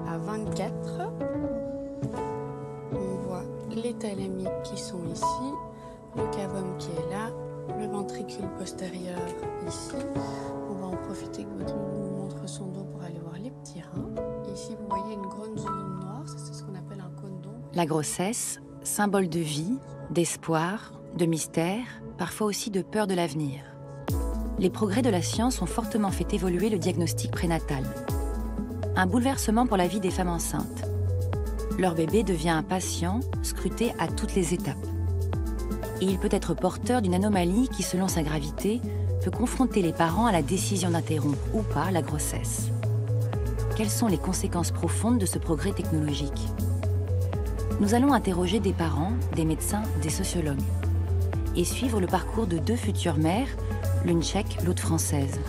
à 24. On voit les thalamiques qui sont ici, le cavum qui est là, le ventricule postérieur ici. On va en profiter que votre loulou nous montre son dos pour aller voir les petits reins. Ici, vous voyez une grande zone noire, c'est ce qu'on appelle un cône d'ombre. La grossesse, symbole de vie, d'espoir, de mystère, parfois aussi de peur de l'avenir. Les progrès de la science ont fortement fait évoluer le diagnostic prénatal. Un bouleversement pour la vie des femmes enceintes. Leur bébé devient un patient, scruté à toutes les étapes. Et il peut être porteur d'une anomalie qui, selon sa gravité, peut confronter les parents à la décision d'interrompre ou pas la grossesse. Quelles sont les conséquences profondes de ce progrès technologique ? Nous allons interroger des parents, des médecins, des sociologues et suivre le parcours de 2 futures mères, l'une tchèque, l'autre française.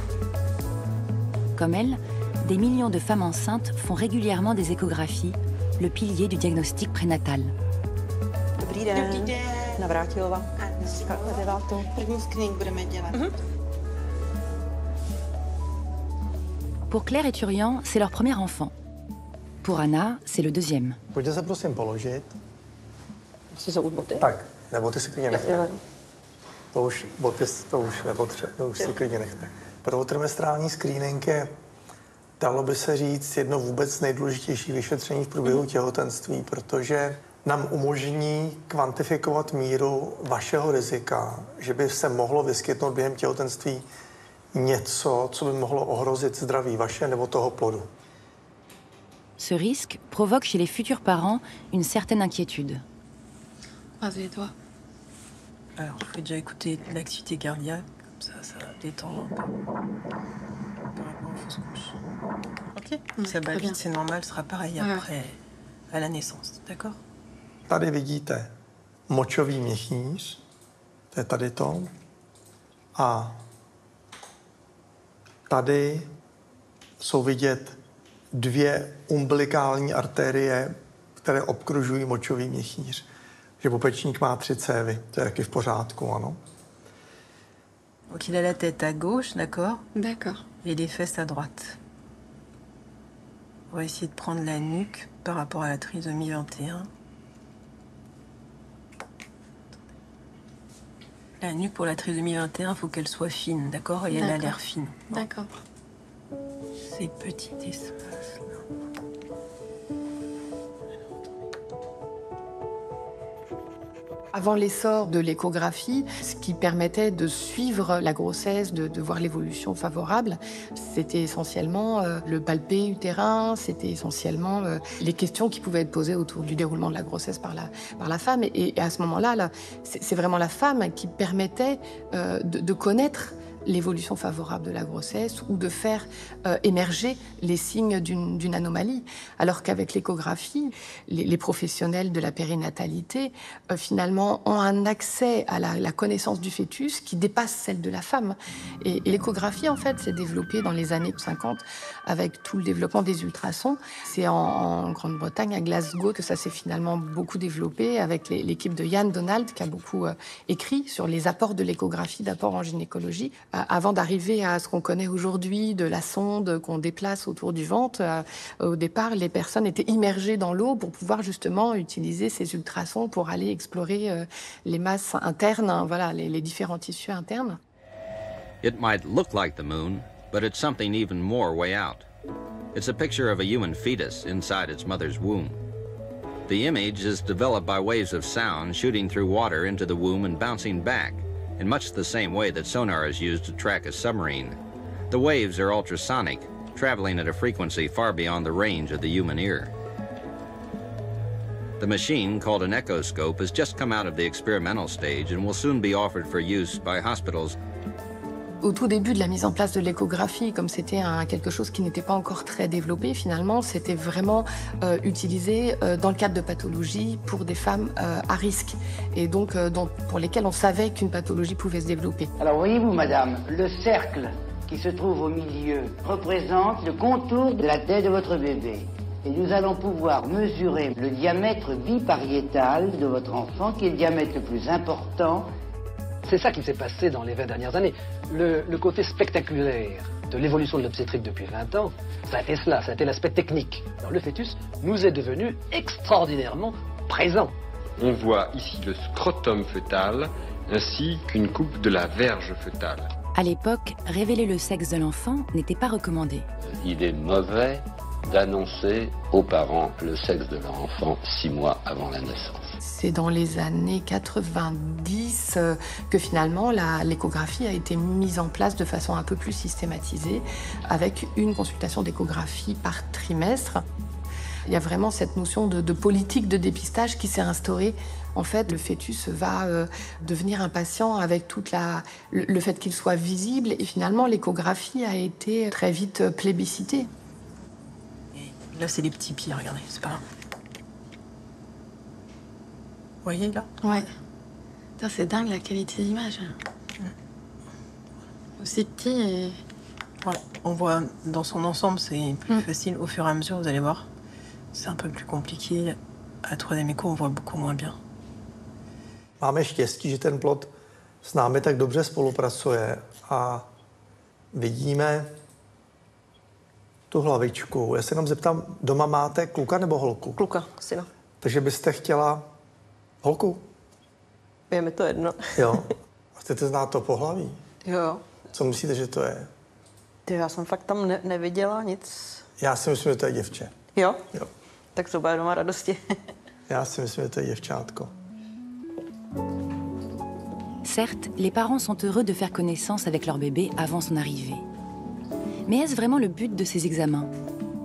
Comme elles, des millions de femmes enceintes font régulièrement des échographies, le pilier du diagnostic prénatal. Dobrý den. Dobrý den. Navrátila. První screening budeme dělat. Pour Claire et Turian, c'est leur premier enfant. Pour Anna, c'est le deuxième. Pojďte se prosím položit. Chci zaut boty? Tak, nebo ty si klidně nechte. To už nepotřebuje, to už si klidně nechte. Prvotrimestrální screening je, dalo by se říct, jedno vůbec nejdůležitější vyšetření v průběhu těhotenství, protože nám umožní kvantifikovat míru vašeho rizika, že by se mohlo vyskytnout během těhotenství něco, co by mohlo ohrozit zdraví vaše nebo toho plodu. Ce risque provoque chez les futurs parents une certaine inquiétude. Croisez les doigts. Alors, je vais déjà écouter l'activité cardiaque, comme ça va détendre un peu par rapport aux fausses couches. Ok, ça va vite, c'est normal, ce sera pareil après, à la naissance, d'accord? Tady vidíte močový měchýř, to je tady to, a tady jsou vidět 2 umbilikální artérie, které obkružují močový měchýř. Že pupečník má 3 cévy, to je taky v pořádku, ano. Donc il a la tête à gauche, d'accord? D'accord. Et les fesses à droite. On va essayer de prendre la nuque par rapport à la trisomie 21. La nuque pour la trisomie 21, il faut qu'elle soit fine, d'accord? Et elle a l'air fine. D'accord. Ces petits espaces là. Avant l'essor de l'échographie, ce qui permettait de suivre la grossesse, de voir l'évolution favorable, c'était essentiellement le palpé utérin, c'était essentiellement les questions qui pouvaient être posées autour du déroulement de la grossesse par la femme. Et à ce moment-là, c'est vraiment la femme qui permettait de connaître l'évolution favorable de la grossesse ou de faire émerger les signes d'une anomalie. Alors qu'avec l'échographie, les professionnels de la périnatalité, finalement, ont un accès à la connaissance du fœtus qui dépasse celle de la femme. Et l'échographie, en fait, s'est développée dans les années 50 avec tout le développement des ultrasons. C'est en Grande-Bretagne, à Glasgow, que ça s'est finalement beaucoup développé avec l'équipe de Ian Donald, qui a beaucoup écrit sur les apports de l'échographie, d'apports en gynécologie, avant d'arriver à ce qu'on connaît aujourd'hui de la sonde qu'on déplace autour du ventre. Au départ, les personnes étaient immergées dans l'eau pour pouvoir justement utiliser ces ultrasons pour aller explorer les masses internes, voilà, les différents tissus internes. It might look like the moon, but it's something even more way out. It's a picture of a human fetus inside its mother's womb. The image is developed by waves of sound shooting through water into the womb and bouncing back, in much the same way that sonar is used to track a submarine. The waves are ultrasonic, traveling at a frequency far beyond the range of the human ear. The machine, called an echoscope, has just come out of the experimental stage and will soon be offered for use by hospitals. Au tout début de la mise en place de l'échographie, comme c'était quelque chose qui n'était pas encore très développé, finalement, c'était vraiment utilisé dans le cadre de pathologies pour des femmes à risque et donc pour lesquelles on savait qu'une pathologie pouvait se développer. Alors voyez-vous, madame, le cercle qui se trouve au milieu représente le contour de la tête de votre bébé. Et nous allons pouvoir mesurer le diamètre bipariétal de votre enfant, qui est le diamètre le plus important, C'est ça qui s'est passé dans les 20 dernières années. Le côté spectaculaire de l'évolution de l'obstétrique depuis 20 ans, ça a été cela, ça a été l'aspect technique. Alors le fœtus nous est devenu extraordinairement présent. On voit ici le scrotum fœtal ainsi qu'une coupe de la verge fœtale. À l'époque, révéler le sexe de l'enfant n'était pas recommandé. Il est mauvais d'annoncer aux parents le sexe de leur enfant 6 mois avant la naissance. C'est dans les années 90 que finalement l'échographie a été mise en place de façon un peu plus systématisée, avec une consultation d'échographie par trimestre. Il y a vraiment cette notion de politique de dépistage qui s'est instaurée. En fait, le fœtus va devenir un patient avec le fait qu'il soit visible. Et finalement, l'échographie a été très vite plébiscitée. Et là, c'est les petits pieds, regardez, c'est pas là. Vous voyez, là? Ouais. C'est dingue, la qualité d'image. Aussi petit et... Voilà, on voit dans son ensemble, c'est plus facile au fur et à mesure, vous allez voir. C'est un peu plus compliqué. À 3D écho, on voit beaucoup moins bien. Máme štěstí, že ten plot s námi tak dobře spolupracuje a vidíme tu hlavičku. Já se jenom zeptám, doma máte kluka nebo holku? Kluka, syna. Takže byste chtěla holku? Je mi to jedno. Jo. A chcete znát to pohlaví? Jo. Co myslíte, že to je? Já jsem fakt tam neviděla nic. Já si myslím, že to je děvče. Jo? Jo. Tak to bude doma radosti. Já si myslím, že to je děvčátko. Certes, les parents sont heureux de faire connaissance avec leur bébé avant son arrivée. Mais est-ce vraiment le but de ces examens?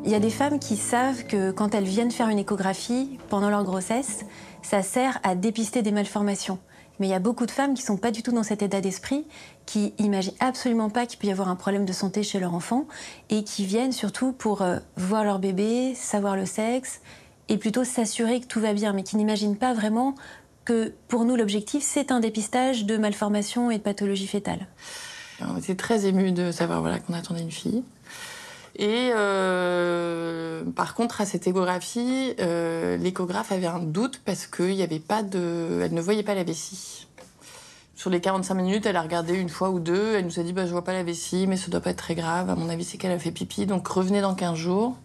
Il y a des femmes qui savent que quand elles viennent faire une échographie pendant leur grossesse, ça sert à dépister des malformations. Mais il y a beaucoup de femmes qui ne sont pas du tout dans cet état d'esprit, qui n'imaginent absolument pas qu'il peut y avoir un problème de santé chez leur enfant et qui viennent surtout pour voir leur bébé, savoir le sexe et plutôt s'assurer que tout va bien, mais qui n'imaginent pas vraiment que pour nous, l'objectif, c'est un dépistage de malformations et de pathologies fétales. On était très émus de savoir qu'on attendait une fille. Et par contre, à cette échographie, l'échographe avait un doute parce qu'elle ne voyait pas la vessie. Sur les 45 minutes, elle a regardé une fois ou deux. Elle nous a dit je vois pas la vessie, mais ça doit pas être très grave. À mon avis, c'est qu'elle a fait pipi. Donc revenez dans 15 jours.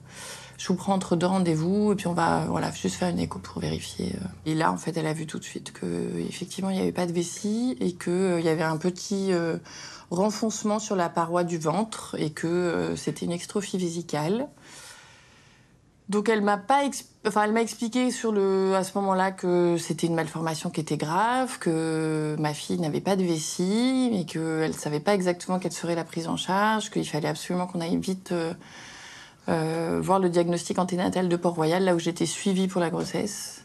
Je vous prends entre 2 rendez-vous et puis on va juste faire une écho pour vérifier. Et là, en fait, elle a vu tout de suite qu'effectivement, il n'y avait pas de vessie et qu'il y avait un petit renfoncement sur la paroi du ventre et que c'était une extrophie vésicale. Donc elle m'a expliqué à ce moment-là que c'était une malformation qui était grave, que ma fille n'avait pas de vessie, mais qu'elle ne savait pas exactement quelle serait la prise en charge, qu'il fallait absolument qu'on aille vite voir le diagnostic anténatal de Port-Royal, là où j'étais suivie pour la grossesse.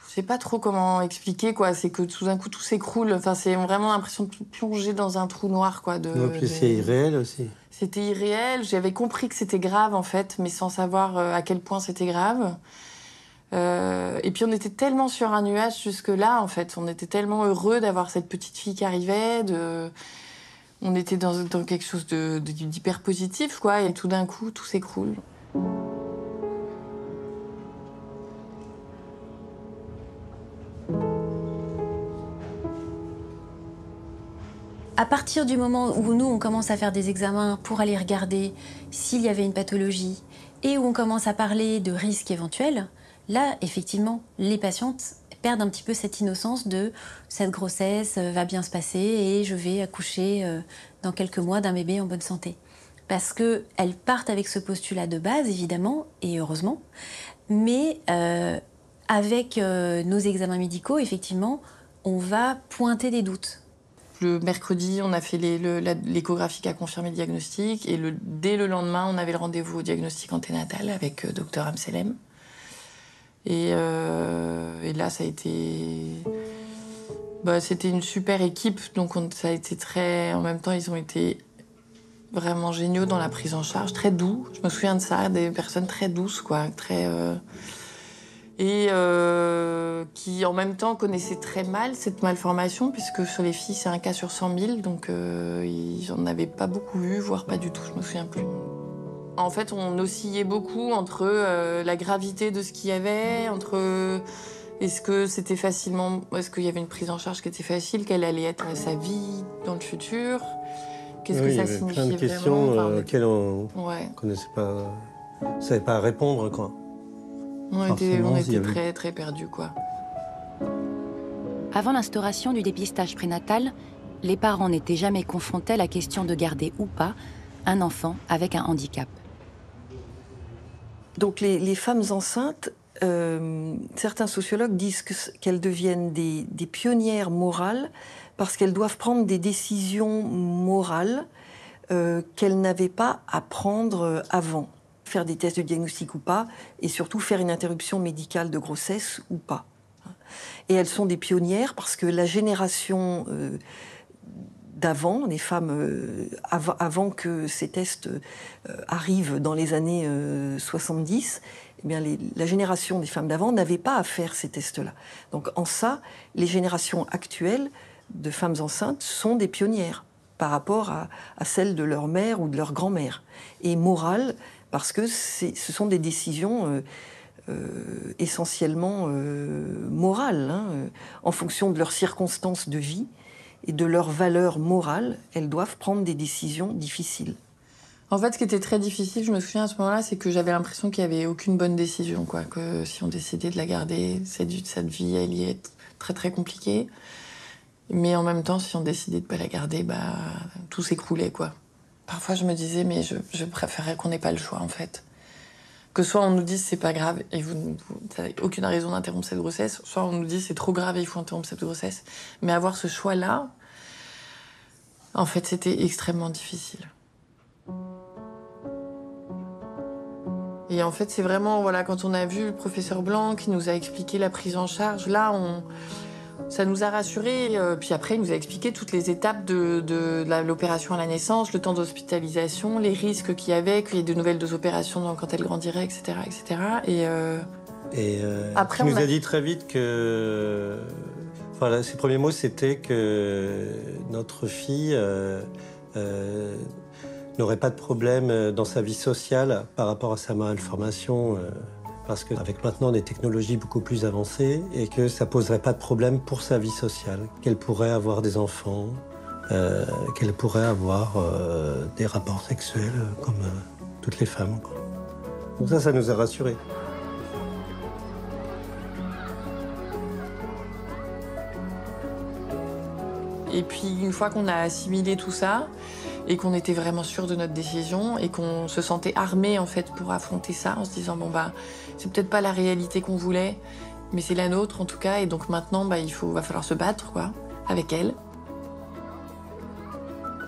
Je sais pas trop comment expliquer, quoi. C'est que tout d'un coup, tout s'écroule. Enfin, c'est vraiment l'impression de plonger dans un trou noir, quoi. C'est irréel aussi. C'était irréel. J'avais compris que c'était grave, en fait, mais sans savoir à quel point c'était grave. Et puis, on était tellement sur un nuage jusque-là, en fait. On était tellement heureux d'avoir cette petite fille qui arrivait, On était dans quelque chose d'hyper positif, quoi. Et tout d'un coup, tout s'écroule. À partir du moment où nous, on commence à faire des examens pour aller regarder s'il y avait une pathologie et où on commence à parler de risques éventuels, là, effectivement, les patientes perdent un petit peu cette innocence de cette grossesse va bien se passer et je vais accoucher dans quelques mois d'un bébé en bonne santé. Parce qu'elles partent avec ce postulat de base, évidemment, et heureusement, mais avec nos examens médicaux, effectivement, on va pointer des doutes. Le mercredi, on a fait l'échographie qui a confirmé le diagnostic et dès le lendemain, on avait le rendez-vous au diagnostic anténatal avec Dr Amselem. Et là, ça a été... c'était une super équipe, donc ça a été très... En même temps, ils ont été vraiment géniaux dans la prise en charge, très doux. Je me souviens de ça, des personnes très douces, quoi, très... Et qui, en même temps, connaissaient très mal cette malformation, puisque sur les filles, c'est un cas sur 100 000, donc ils n'en avaient pas beaucoup vu, voire pas du tout, je me souviens plus. En fait, on oscillait beaucoup entre la gravité de ce qu'il y avait, entre Est-ce que c'était facilement... Est-ce qu'il y avait une prise en charge qui était facile, quelle allait être sa vie dans le futur? Qu'est-ce que ça signifiait plein de questions auxquelles on ouais. connaissait pas... On savait pas répondre, quoi. On était très, très perdus, quoi. Avant l'instauration du dépistage prénatal, les parents n'étaient jamais confrontés à la question de garder ou pas un enfant avec un handicap. Donc les femmes enceintes, certains sociologues disent qu'elles deviennent des pionnières morales parce qu'elles doivent prendre des décisions morales qu'elles n'avaient pas à prendre avant. Faire des tests de diagnostic ou pas, et surtout faire une interruption médicale de grossesse ou pas. Et elles sont des pionnières parce que la génération d'avant, les femmes avant que ces tests arrivent dans les années 70, eh bien la génération des femmes d'avant n'avait pas à faire ces tests-là. Donc en ça, les générations actuelles de femmes enceintes sont des pionnières par rapport à celles de leur mère ou de leur grand-mère. Et morales, parce que ce sont des décisions essentiellement morales, en fonction de leurs circonstances de vie et de leurs valeurs morales, elles doivent prendre des décisions difficiles. En fait, ce qui était très difficile, je me souviens à ce moment-là, c'est que j'avais l'impression qu'il n'y avait aucune bonne décision, quoi. Que si on décidait de la garder, cette vie allait être très très compliquée. Mais en même temps, si on décidait de ne pas la garder, tout s'écroulait, quoi. Parfois, je me disais, mais je préférerais qu'on n'ait pas le choix, en fait. Que soit on nous dise c'est pas grave et vous n'avez aucune raison d'interrompre cette grossesse, soit on nous dit c'est trop grave et il faut interrompre cette grossesse. Mais avoir ce choix-là, en fait, c'était extrêmement difficile. Et en fait, c'est vraiment, voilà, quand on a vu le professeur Blanc qui nous a expliqué la prise en charge, là, ça nous a rassurés. Puis après, il nous a expliqué toutes les étapes de l'opération à la naissance, le temps d'hospitalisation, les risques qu'il y avait, qu'il y ait de nouvelles opérations quand elle grandirait, etc. etc. Et après, il nous a dit très vite que... Enfin, ses premiers mots, c'était que notre fille n'aurait pas de problème dans sa vie sociale par rapport à sa malformation, parce qu'avec maintenant des technologies beaucoup plus avancées, et que ça ne poserait pas de problème pour sa vie sociale, qu'elle pourrait avoir des enfants, qu'elle pourrait avoir des rapports sexuels comme toutes les femmes, quoi. Donc ça nous a rassurés. Et puis, une fois qu'on a assimilé tout ça, et qu'on était vraiment sûr de notre décision, et qu'on se sentait armé, en fait, pour affronter ça, en se disant, c'est peut-être pas la réalité qu'on voulait, mais c'est la nôtre, en tout cas, et donc maintenant, va falloir se battre, quoi, avec elle.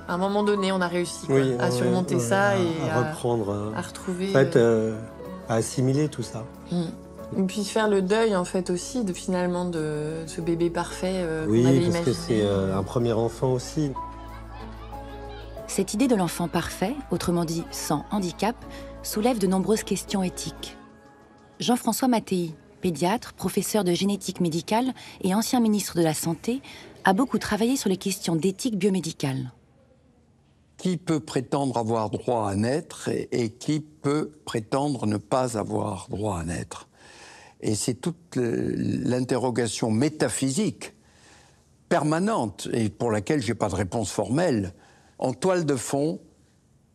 À un moment donné, on a réussi, quoi, à surmonter ça et à reprendre, à retrouver... En fait, à assimiler tout ça. Et puis faire le deuil, en fait, aussi, finalement, de ce bébé parfait qu'on avait imaginé. Oui, parce que c'est un premier enfant aussi. Cette idée de l'enfant parfait, autrement dit sans handicap, soulève de nombreuses questions éthiques. Jean-François Mattei, pédiatre, professeur de génétique médicale et ancien ministre de la Santé, a beaucoup travaillé sur les questions d'éthique biomédicale. Qui peut prétendre avoir droit à naître et qui peut prétendre ne pas avoir droit à naître? Et c'est toute l'interrogation métaphysique permanente et pour laquelle je n'ai pas de réponse formelle. En toile de fond,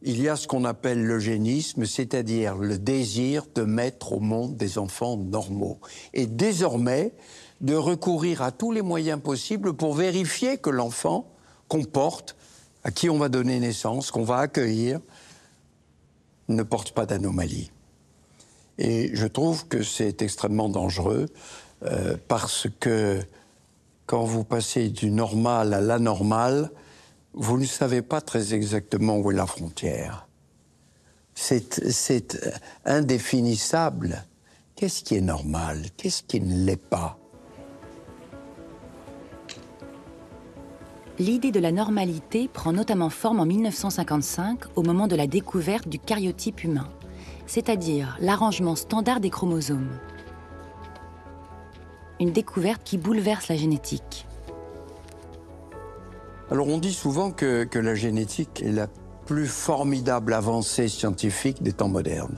il y a ce qu'on appelle l'eugénisme, c'est-à-dire le désir de mettre au monde des enfants normaux. Et désormais, de recourir à tous les moyens possibles pour vérifier que l'enfant qu'on porte, à qui on va donner naissance, qu'on va accueillir, ne porte pas d'anomalie. Et je trouve que c'est extrêmement dangereux parce que quand vous passez du normal à l'anormal, vous ne savez pas très exactement où est la frontière. C'est indéfinissable. Qu'est-ce qui est normal? Qu'est-ce qui ne l'est pas? L'idée de la normalité prend notamment forme en 1955 au moment de la découverte du karyotype humain, c'est-à-dire l'arrangement standard des chromosomes. Une découverte qui bouleverse la génétique. Alors on dit souvent que la génétique est la plus formidable avancée scientifique des temps modernes.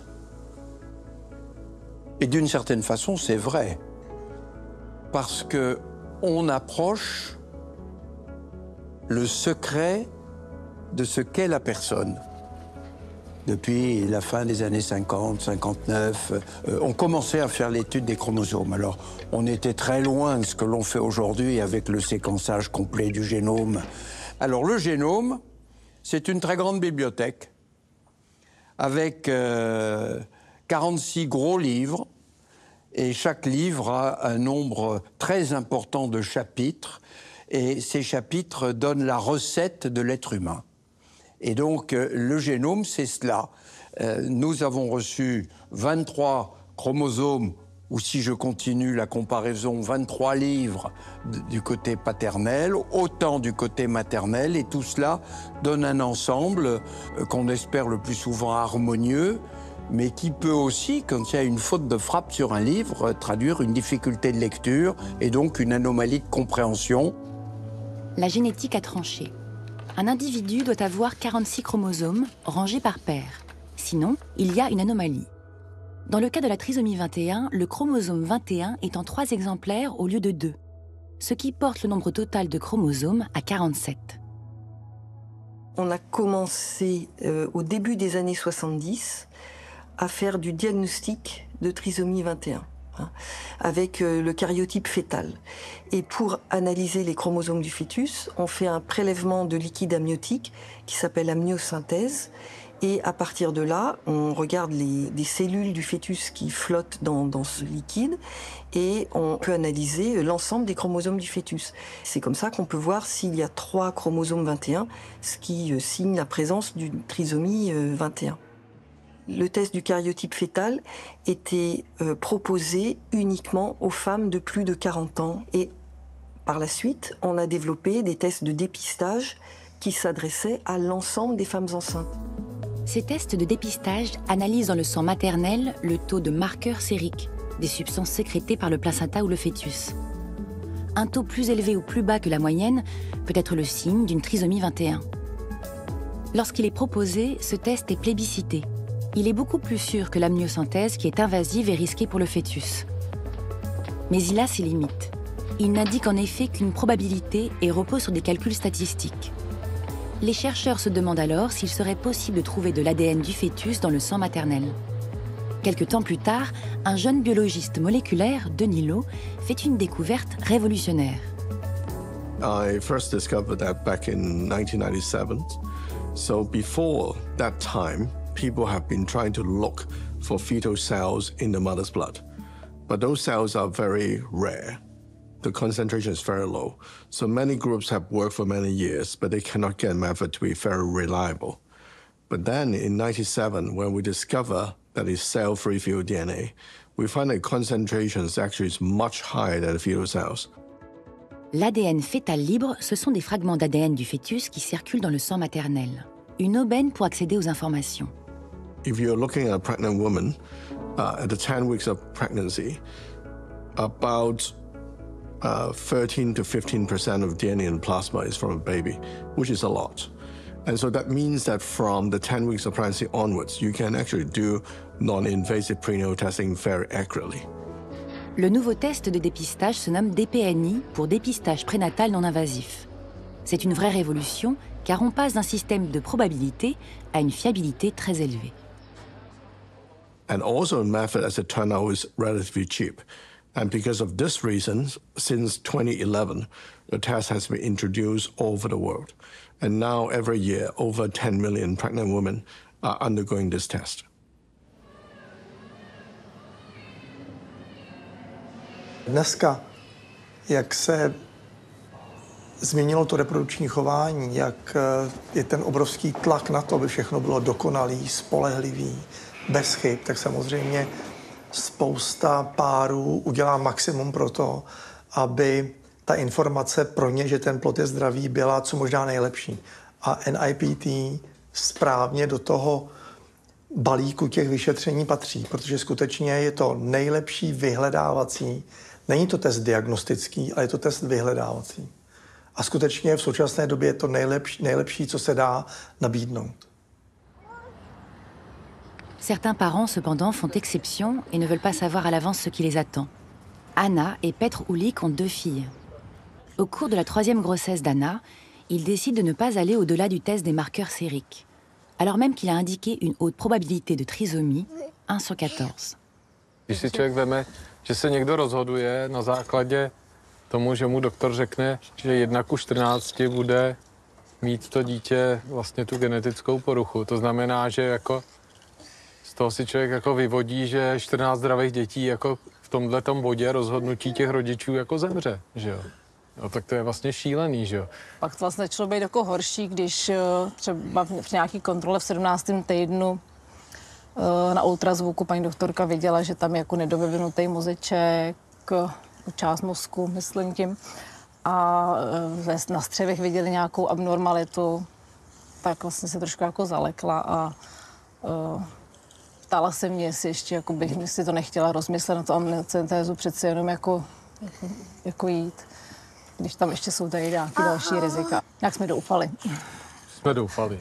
Et d'une certaine façon, c'est vrai. parce que on approche le secret de ce qu'est la personne. Depuis la fin des années 50, 59, on commençait à faire l'étude des chromosomes. Alors, on était très loin de ce que l'on fait aujourd'hui avec le séquençage complet du génome. Alors, le génome, c'est une très grande bibliothèque avec 46 gros livres. Et chaque livre a un nombre très important de chapitres. Et ces chapitres donnent la recette de l'être humain. Et donc, le génome, c'est cela. Nous avons reçu 23 chromosomes, ou si je continue la comparaison, 23 livres du côté paternel, autant du côté maternel, et tout cela donne un ensemble qu'on espère le plus souvent harmonieux, mais qui peut aussi, quand il y a une faute de frappe sur un livre, traduire une difficulté de lecture et donc une anomalie de compréhension. La génétique a tranché. Un individu doit avoir 46 chromosomes rangés par paire. Sinon, il y a une anomalie. Dans le cas de la trisomie 21, le chromosome 21 est en 3 exemplaires au lieu de 2, ce qui porte le nombre total de chromosomes à 47. On a commencé au début des années 70 à faire du diagnostic de trisomie 21. Avec le karyotype fœtal. Et pour analyser les chromosomes du fœtus, on fait un prélèvement de liquide amniotique qui s'appelle amniosynthèse. Et à partir de là, on regarde des cellules du fœtus qui flottent dans ce liquide et on peut analyser l'ensemble des chromosomes du fœtus. C'est comme ça qu'on peut voir s'il y a 3 chromosomes 21, ce qui signe la présence d'une trisomie 21. Le test du karyotype fœtal était proposé uniquement aux femmes de plus de 40 ans. Et par la suite, on a développé des tests de dépistage qui s'adressaient à l'ensemble des femmes enceintes. Ces tests de dépistage analysent dans le sang maternel le taux de marqueurs sériques, des substances sécrétées par le placenta ou le fœtus. Un taux plus élevé ou plus bas que la moyenne peut être le signe d'une trisomie 21. Lorsqu'il est proposé, ce test est plébiscité. Il est beaucoup plus sûr que l'amniosynthèse qui est invasive et risquée pour le fœtus. Mais il a ses limites. Il n'indique en effet qu'une probabilité et repose sur des calculs statistiques. Les chercheurs se demandent alors s'il serait possible de trouver de l'ADN du fœtus dans le sang maternel. Quelque temps plus tard, un jeune biologiste moléculaire, Denis Law, fait une découverte révolutionnaire. I first discovered that back in 1997. So before that time, people have been trying to look for fetal cells in the mother's blood. But those cells are very rare. The concentration is very low. So many groups have worked for many years, but they cannot get a method to be very reliable. But then in 1997, when we discover that it's cell-free fetal DNA, we find that concentration is actually much higher than the fetal cells. L'ADN fœtal libre, ce sont des fragments d'ADN du fœtus qui circulent dans le sang maternel. Une aubaine pour accéder aux informations. If you're looking at a pregnant woman, at the 10 weeks of pregnancy, about 13 to 15% of DNA in plasma is from a baby, which is a lot. And so that means that from the 10 weeks of pregnancy onwards, you can actually do non-invasive prenatal testing very accurately. Le nouveau test de dépistage se nomme DPNI pour dépistage prénatal non invasif. C'est une vraie révolution car on passe d'un système de probabilité à une fiabilité très élevée. And also the method, as it turned out, is relatively cheap. And because of this reason, since 2011, the test has been introduced all over the world. And now every year, over 10 million pregnant women are undergoing this test. Dneska, jak se změnilo to reprodukční chování, jak je ten obrovský tlak na to, aby všechno bylo dokonalý, spolehlivý, bez chyb, tak samozřejmě spousta párů udělá maximum pro to, aby ta informace pro ně, že ten plod je zdravý, byla co možná nejlepší. A NIPT správně do toho balíku těch vyšetření patří, protože skutečně je to nejlepší vyhledávací, není to test diagnostický, ale je to test vyhledávací. A skutečně v současné době je to nejlepší, co se dá nabídnout. Certains parents, cependant, font exception et ne veulent pas savoir à l'avance ce qui les attend. Anna et Petr Ulik ont 2 filles. Au cours de la 3e grossesse d'Anna, il décide de ne pas aller au-delà du test des marqueurs sériques, alors même qu'il a indiqué une haute probabilité de trisomie, 1 sur 14. Když si člověk veme, že se někdo rozhoduje na základě tomu, že mu doktor řekne, že 1:14 bude mít to dítě vlastně tu genetickou poruchu. To znamená, že jako z toho si člověk jako vyvodí, že 14 zdravých dětí jako v tomhletom bodě rozhodnutí těch rodičů jako zemře, že jo. No, tak to je vlastně šílený, že jo. Pak to vlastně začalo být jako horší, když třeba v nějaké kontrole v 17. týdnu na ultrazvuku paní doktorka viděla, že tam je jako nedovyvinutý mozeček, část mozku, myslím tím. A na střevech viděli nějakou abnormalitu, tak vlastně se trošku jako zalekla a ptala se mě, jestli ještě jako bych si to nechtěla rozmyslet na to amniocentézu, přece jenom jako jít, když tam ještě jsou tady nějaké další rizika. Jak jsme doufali. Jsme doufali,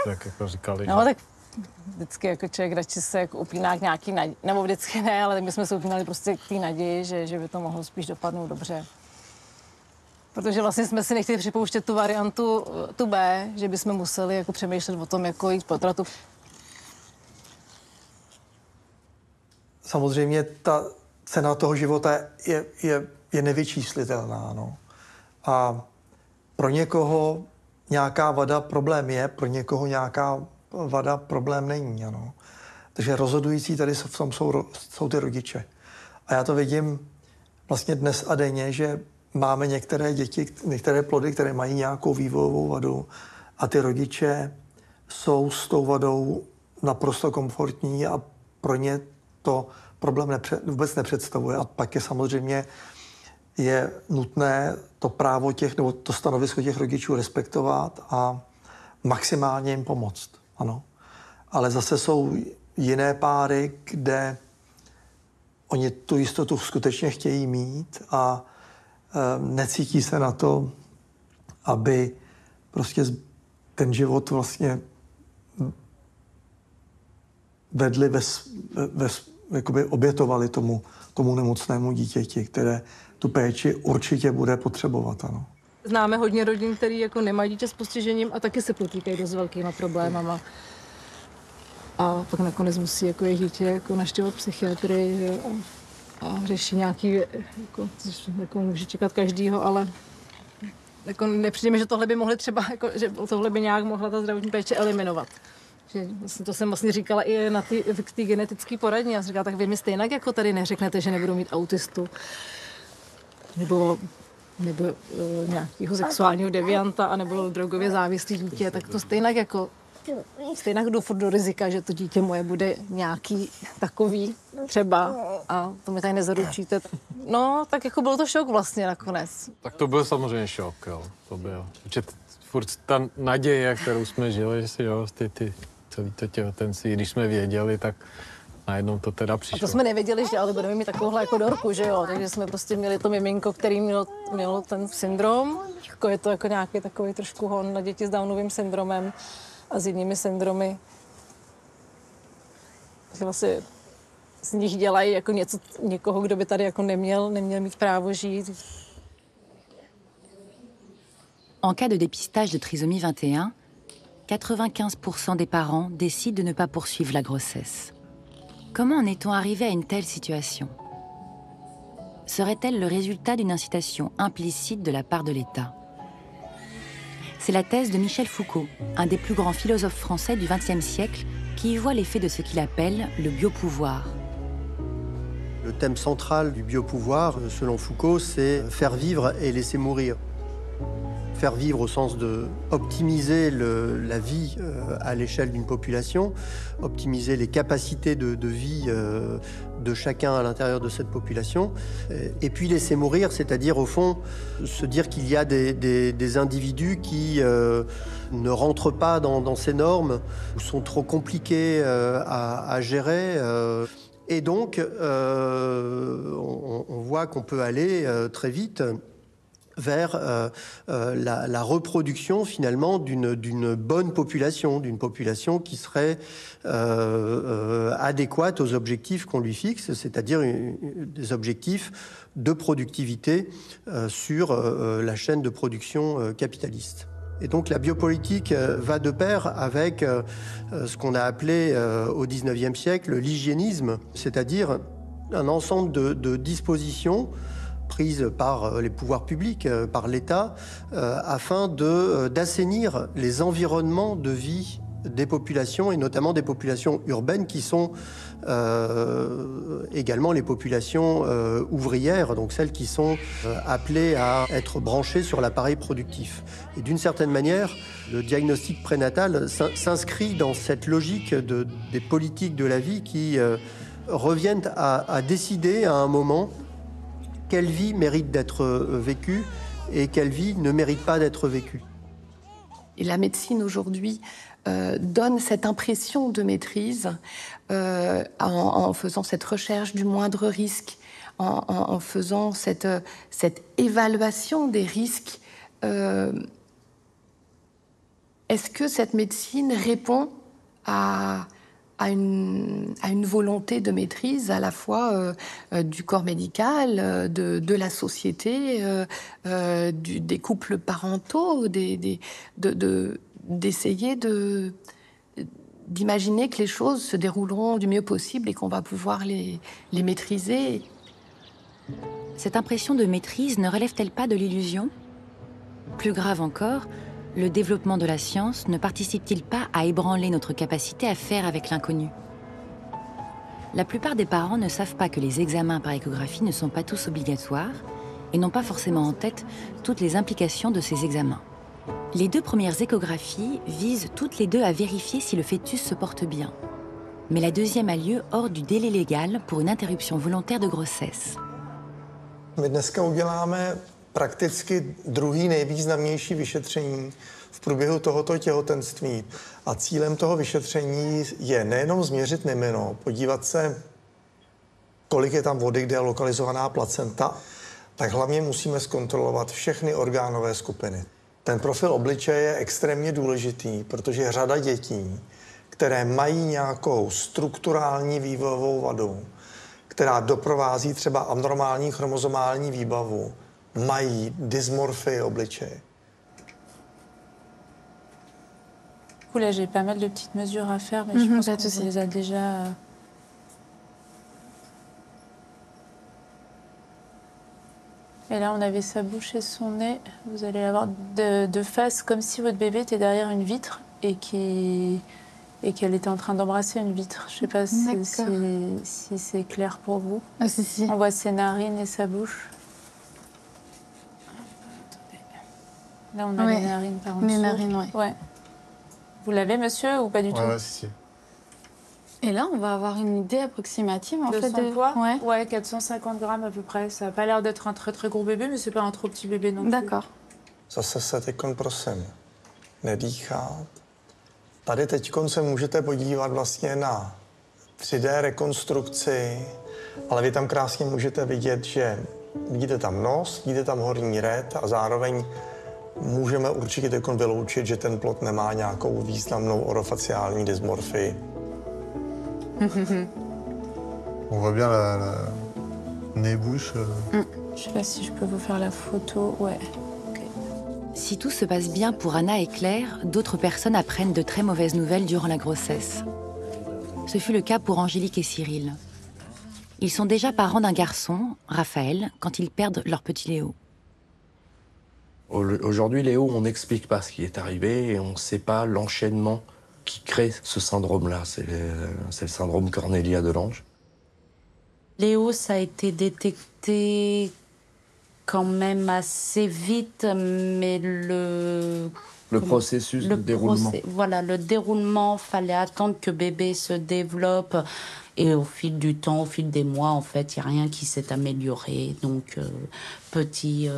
tak jako říkali. No tak vždycky jako člověk radši se jako upíná k nějaký naději, nebo vždycky ne, ale my jsme se upínali prostě k té naději, že by to mohlo spíš dopadnout dobře. Protože vlastně jsme si nechtěli připouštět tu variantu, tu B, že bychom museli jako přemýšlet o tom, jako jít potratu. Samozřejmě ta cena toho života je nevyčíslitelná. No. A pro někoho nějaká vada problém je, pro někoho nějaká vada problém není. Ano. Takže rozhodující tady v tom jsou ty rodiče. A já to vidím vlastně dnes a denně, že máme některé děti, některé plody, které mají nějakou vývojovou vadu a ty rodiče jsou s tou vadou naprosto komfortní a pro ně to problém vůbec nepředstavuje. A pak je samozřejmě nutné to právo nebo to stanovisko těch rodičů respektovat a maximálně jim pomoct. Ano. Ale zase jsou jiné páry, kde oni tu jistotu skutečně chtějí mít a necítí se na to, aby prostě ten život vlastně vedli jakoby obětovali tomu nemocnému dítěti, které tu péči určitě bude potřebovat. Ano. Známe hodně rodin, který jako nemají dítě s postižením a taky se potýkají dost velkýma problémama. A pak nakonec musí jako jejich dítě jako navštěvovat psychiatry a řeší nějaký, jako může čekat každýho, ale jako nepřijde mi, že tohle by mohli třeba, jako, že tohle by nějak mohla ta zdravotní péče eliminovat. Že to jsem vlastně říkala i v té genetické poradně. Já jsem říkala, tak vy mi stejně jako tady neřeknete, že nebudou mít autistu nebo nějakého sexuálního devianta a nebo drogově závislý dítě, tak to stejně jdu furt do rizika, že to dítě moje bude nějaký takový třeba a to mi tady nezaručíte. No, tak jako byl to šok vlastně nakonec. Tak to byl samozřejmě šok, jo, to byl. Protože furt ta naděje, kterou jsme žili, že si jo, celý to těhotenství, když jsme věděli, tak najednou to teda přišlo. A to jsme nevěděli, že ale budeme mít takovouhle jako dorku, že jo, takže jsme prostě měli to miminko, který mělo ten syndrom, jako je to jako nějaký takový trošku hon na děti s Downovým syndromem a s jinými syndromy. Vlastně z nich dělají jako někoho, kdo by tady jako neměl mít právo žít. En cas de dépistage de trisomie 21, 95% des parents décident de ne pas poursuivre la grossesse. Comment en est-on arrivé à une telle situation? Serait-elle le résultat d'une incitation implicite de la part de l'État? C'est la thèse de Michel Foucault, un des plus grands philosophes français du XXe siècle, qui y voit l'effet de ce qu'il appelle le biopouvoir. Le thème central du biopouvoir, selon Foucault, c'est faire vivre et laisser mourir. Faire vivre au sens de optimiser la vie à l'échelle d'une population, optimiser les capacités de vie de chacun à l'intérieur de cette population, et puis laisser mourir, c'est-à-dire au fond se dire qu'il y a des individus qui ne rentrent pas dans ces normes, ou sont trop compliqués à gérer. Et donc, on voit qu'on peut aller très vite vers la reproduction finalement d'une bonne population, d'une population qui serait adéquate aux objectifs qu'on lui fixe, c'est-à-dire des objectifs de productivité sur la chaîne de production capitaliste. Et donc la biopolitique va de pair avec ce qu'on a appelé au XIXe siècle l'hygiénisme, c'est-à-dire un ensemble de dispositions prises par les pouvoirs publics, par l'État, afin d'assainir les environnements de vie des populations, et notamment des populations urbaines qui sont également les populations ouvrières, donc celles qui sont appelées à être branchées sur l'appareil productif. Et d'une certaine manière, le diagnostic prénatal s'inscrit dans cette logique des politiques de la vie qui reviennent à décider à un moment quelle vie mérite d'être vécue et quelle vie ne mérite pas d'être vécue. Et la médecine aujourd'hui donne cette impression de maîtrise en faisant cette recherche du moindre risque, en faisant cette évaluation des risques. Est-ce que cette médecine répond à une volonté de maîtrise à la fois du corps médical, de la société, des couples parentaux, d'essayer d'imaginer que les choses se dérouleront du mieux possible et qu'on va pouvoir les maîtriser. Cette impression de maîtrise ne relève-t-elle pas de l'illusion? Plus grave encore, le développement de la science ne participe-t-il pas à ébranler notre capacité à faire avec l'inconnu? La plupart des parents ne savent pas que les examens par échographie ne sont pas tous obligatoires et n'ont pas forcément en tête toutes les implications de ces examens. Les 2 premières échographies visent toutes les deux à vérifier si le fœtus se porte bien. Mais la deuxième a lieu hors du délai légal pour une interruption volontaire de grossesse. My dneska uděláme prakticky druhý nejvýznamnější vyšetření v průběhu tohoto těhotenství. A cílem toho vyšetření je nejenom změřit mimino, podívat se, kolik je tam vody, kde je lokalizovaná placenta, tak hlavně musíme zkontrolovat všechny orgánové skupiny. Ten profil obličeje je extrémně důležitý, protože řada dětí, které mají nějakou strukturální vývojovou vadu, která doprovází třeba abnormální chromozomální výbavu, mají dysmorfii obličeje. Là, j'ai pas mal de petites mesures à faire, mais je pense qu'on les a déjà... Et là, on avait sa bouche et son nez. Vous allez l'avoir de face, comme si votre bébé était derrière une vitre et qu'elle était en train d'embrasser une vitre. Je sais pas si c'est clair pour vous. Ah, si. On voit ses narines et sa bouche. Là, on a les narines par en dessous. Les narines, ouais. Vous l'avez, monsieur, ou pas du tout? Ouais, si. Et là, on va avoir une idée approximative en de fait son poids. Ouais, 450 grammes à peu près. Ça n'a pas l'air d'être un très très gros bébé, mais c'est pas un trop petit bébé non plus. D'accord. Zase se teďkon prosím nedýchat. Tady teďkon se můžete podívat vlastně na 3D rekonstrukci, ale vy tam krásně můžete vidět, že vidíte tam nos, vidíte tam horní red a zároveň můžeme určitě teďkon vyloučit, že ten plod nemá nějakou významnou orofaciální dysmorfii. On voit bien la nez-bouche. Je sais pas si je peux vous faire la photo. Ouais. Okay. Si tout se passe bien pour Anna et Claire, d'autres personnes apprennent de très mauvaises nouvelles durant la grossesse. Ce fut le cas pour Angélique et Cyril. Ils sont déjà parents d'un garçon, Raphaël, quand ils perdent leur petit Léo. Aujourd'hui, Léo, on n'explique pas ce qui est arrivé et on ne sait pas l'enchaînement qui crée ce syndrome-là. C'est le syndrome Cornelia-de-Lange. Léo, ça a été détecté quand même assez vite, mais le processus de déroulement. Voilà, le déroulement, fallait attendre que bébé se développe. Et au fil du temps, au fil des mois, en fait, il n'y a rien qui s'est amélioré. Donc, petit